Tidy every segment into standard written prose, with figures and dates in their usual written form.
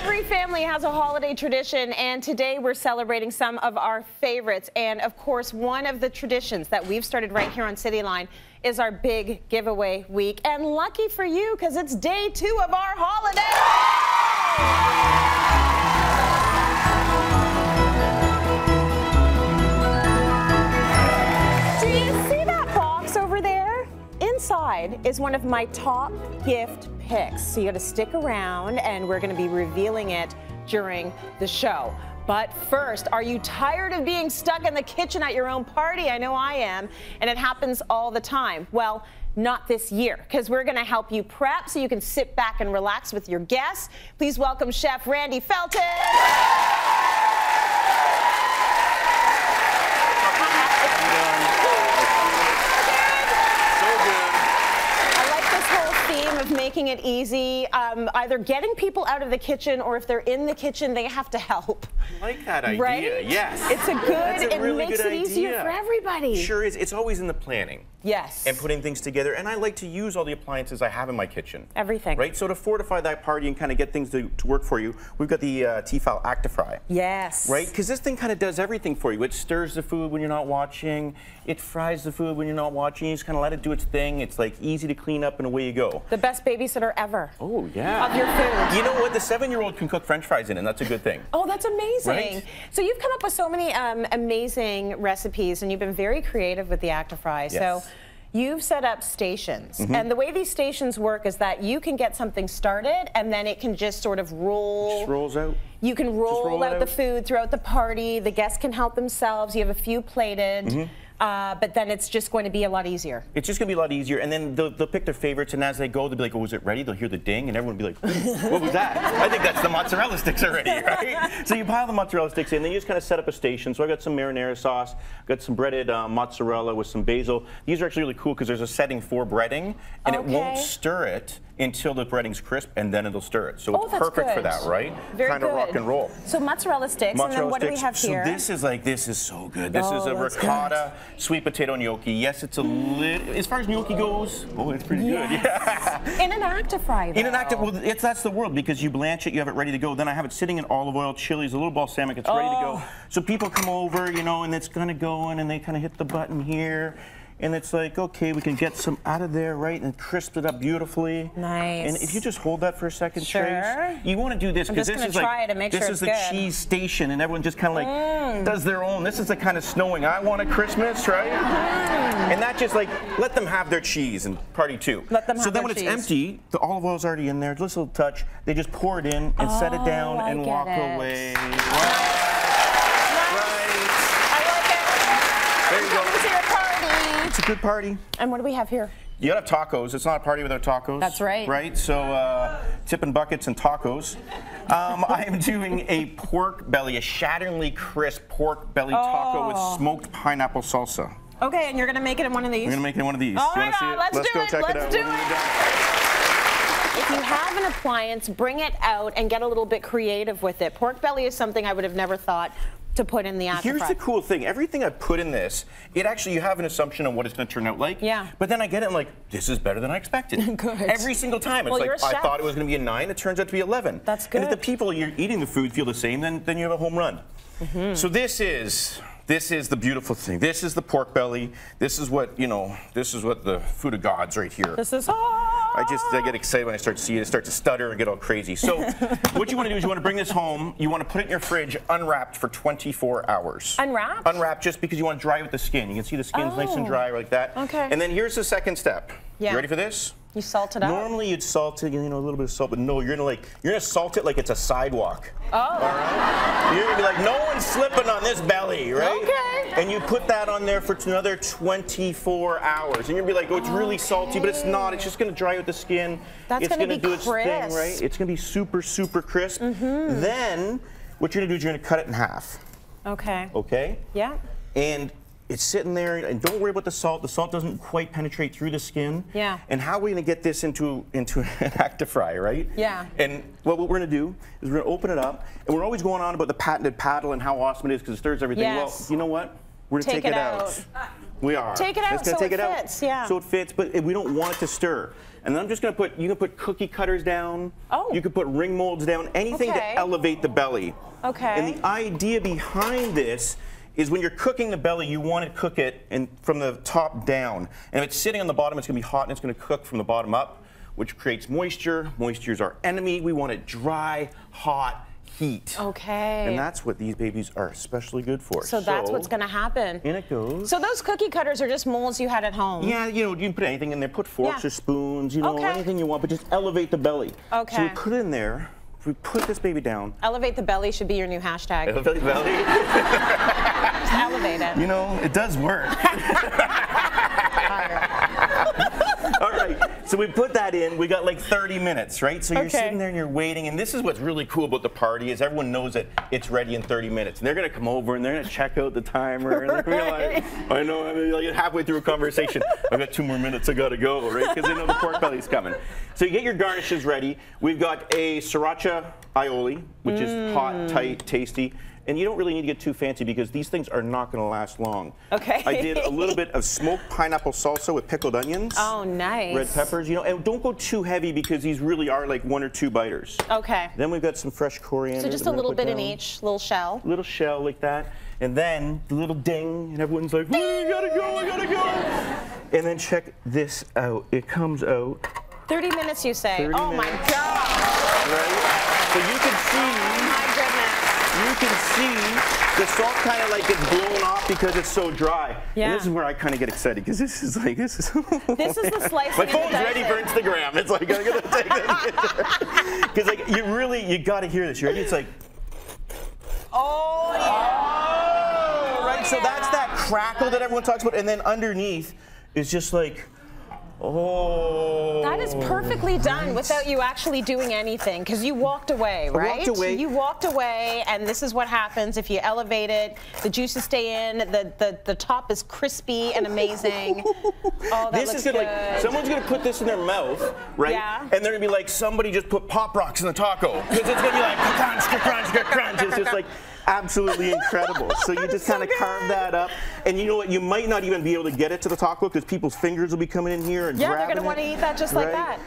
Every family has a holiday tradition, and today we're celebrating some of our favorites. And of course, one of the traditions that we've started right here on Cityline is our big giveaway week. And lucky for you, because it's day 2 of our holiday. Inside is one of my top gift picks. So you got to stick around and we're going to be revealing it during the show. But first, are you tired of being stuck in the kitchen at your own party? I know I am, and it happens all the time. Well, not this year, because we're going to help you prep so you can sit back and relax with your guests. Please welcome Chef Randy Feltis. Making it easy, either getting people out of the kitchen, or if they're in the kitchen, they have to help. I like that idea, right? Yes. It's it really makes it easier for everybody. Sure is. It's always in the planning. Yes. And putting things together. And I like to use all the appliances I have in my kitchen. Everything. Right? So to fortify that party and kind of get things to work for you, we've got the Tefal Actifry. Yes. Right? Because this thing kind of does everything for you. It stirs the food when you're not watching. It fries the food when you're not watching. You just kind of let it do its thing. It's like easy to clean up and away you go. The best babysitter ever. Oh, yeah. Of your food. You know what? The 7-year-old can cook French fries in it, and that's a good thing. Oh, that's amazing. Right? So you've come up with so many amazing recipes, and you've been very creative with the Actifry. Yes. So you've set up stations, and the way these stations work is that you can get something started, and then it can just sort of roll. Just rolls out. You can roll out the food throughout the party. The guests can help themselves. You have a few plated. But then it's just going to be a lot easier. It's just going to be a lot easier, and then they'll pick their favorites, and as they go, they'll be like, oh, is it ready? They'll hear the ding, and everyone will be like, what was that? I think that's the mozzarella sticks already, right? So you pile the mozzarella sticks in, then you just kind of set up a station. So I got some marinara sauce, got some breaded mozzarella with some basil. These are actually really cool because there's a setting for breading, and it won't stir it until the breading's crisp, and then it'll stir it. So it's perfect for that, right? Very kind of rock and roll. So mozzarella sticks, and then what do we have here? So this is so good. This is a ricotta sweet potato gnocchi. Yes, it's a little, as far as gnocchi goes, oh, it's pretty good. Yeah. In an Actifry, though. In an Actifry, well, that's the world, because you blanch it, you have it ready to go. Then I have it sitting in olive oil, chilies, a little balsamic, it's ready to go. So people come over, you know, and it's kind of going, and they kind of hit the button here. And it's like, okay, we can get some out of there, right? And crisp it up beautifully. Nice. And if you just hold that for a second, Trace, you want to do this because this is like this is the cheese station, and everyone just kind of like does their own. This is the kind of snowing I want at Christmas, right? And that just like let them have their cheese and party too. Let them have so then when it's empty, the olive oil's already in there. Just a little touch. They just pour it in and set it down and walk away. There you go. It's a good party. And what do we have here? You gotta have tacos. It's not a party without tacos. That's right. Right? So, tipping buckets and tacos. I am doing a pork belly, a shatteringly crisp pork belly taco with smoked pineapple salsa. Okay, and you're gonna make it in one of these? We're gonna make it in one of these. Oh my God, let's do it. Let's do it. If you have an appliance, bring it out and get a little bit creative with it. Pork belly is something I would have never thought to put in the Actifry. Here's the cool thing. Everything I put in this, it actually, you have an assumption on what it's going to turn out like. Yeah. But then I get it and like, this is better than I expected. Good. Every single time. It's like, I thought it was going to be a 9, it turns out to be 11. That's good. And if the people you're eating the food feel the same, then you have a home run. So this is the beautiful thing. This is the pork belly. This is what, you know, this is what the food of God's right here. This is I get excited when I start to see it. I start to stutter and get all crazy. So what you want to do is you want to bring this home. You want to put it in your fridge unwrapped for 24 hours. Unwrapped? Unwrapped just because you want to dry with the skin. You can see the skin's nice and dry like that. Okay. And then here's the second step. Yeah. You ready for this? You salt it up? Normally you'd salt it, you know, a little bit of salt, but no, you're gonna salt it like it's a sidewalk. Oh. All right? You're gonna be like, no one's slipping on this belly, right? Okay. And you put that on there for another 24 hours. And you're gonna be like, oh, it's really salty, but it's not. It's just gonna dry out the skin. That's it's gonna be do its thing, right? It's gonna be super, super crisp. Then what you're gonna do is you're gonna cut it in half. Okay. Okay? Yeah. And it's sitting there, and don't worry about the salt. The salt doesn't quite penetrate through the skin. Yeah. And how are we going to get this into an Actifry, right? Yeah. And what we're going to do is we're going to open it up, and we're always going on about the patented paddle and how awesome it is because it stirs everything. Yes. Well, you know what? We're going to take it out. We are. Take it out so it fits, yeah. So it fits, but we don't want it to stir. And then I'm just going to put, you can put cookie cutters down. Oh. You can put ring molds down, anything to elevate the belly. Okay. And the idea behind this is when you're cooking the belly, you want to cook it from the top down. And if it's sitting on the bottom, it's going to be hot and it's going to cook from the bottom up, which creates moisture. Moisture is our enemy. We want it dry, hot, heat. Okay. And that's what these babies are especially good for. So that's what's going to happen. In it goes. So those cookie cutters are just molds you had at home? Yeah, you know, you can put anything in there. Put forks or spoons, you know, anything you want, but just elevate the belly. Okay. So we put it in there. We put this baby down. Elevate the belly should be your new hashtag. Elevate the belly? Just elevate it. You know, it does work. All right, so we put that in. We got like 30 minutes, right? So you're sitting there and you're waiting, and this is what's really cool about the party is everyone knows that it's ready in 30 minutes. And they're gonna come over and they're gonna check out the timer, and they're gonna be like, I know, I'm like halfway through a conversation. I've got 2 more minutes, I gotta go, right? Because they know the pork belly's coming. So you get your garnishes ready. We've got a Sriracha Aioli, which is hot, tight, tasty. And you don't really need to get too fancy because these things are not going to last long. Okay. I did a little bit of smoked pineapple salsa with pickled onions. Oh, nice. Red peppers, you know, and don't go too heavy because these really are like 1 or 2 biters. Okay. Then we've got some fresh coriander. So just a little bit in each, little shell. Little shell like that. And then the little ding, and everyone's like, I gotta go, I gotta go. And then check this out. It comes out. 30 minutes, you say? Oh, my God. Right? So you can see. Oh, my goodness. You can see the salt kind of like gets blown off because it's so dry. Yeah. And this is where I kind of get excited because this is This is the slicing. My phone's ready for Instagram. It's like I gotta take that because like you gotta hear this. You ready? It's like. Oh yeah. Oh, right. So that's that crackle that everyone talks about, and then underneath is just like. Oh. That is perfectly done without you actually doing anything because you walked away, right? I walked away. You walked away, and this is what happens if you elevate it. The juices stay in. The top is crispy and amazing. Oh, that looks good. Like someone's gonna put this in their mouth, right? Yeah. And they're gonna be like, somebody just put Pop Rocks in the taco because it's gonna be like crunch, crunch, crunch. It's just like. Absolutely incredible. So you just kind of carve that up, and you know what? You might not even be able to get it to the taco because people's fingers will be coming in here and grabbing it. Yeah, they're gonna want to eat that just like that.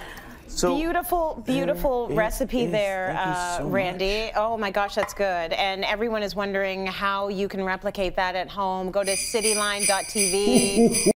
So beautiful, beautiful recipe there, Randy. Oh my gosh, that's good. And everyone is wondering how you can replicate that at home. Go to cityline.tv.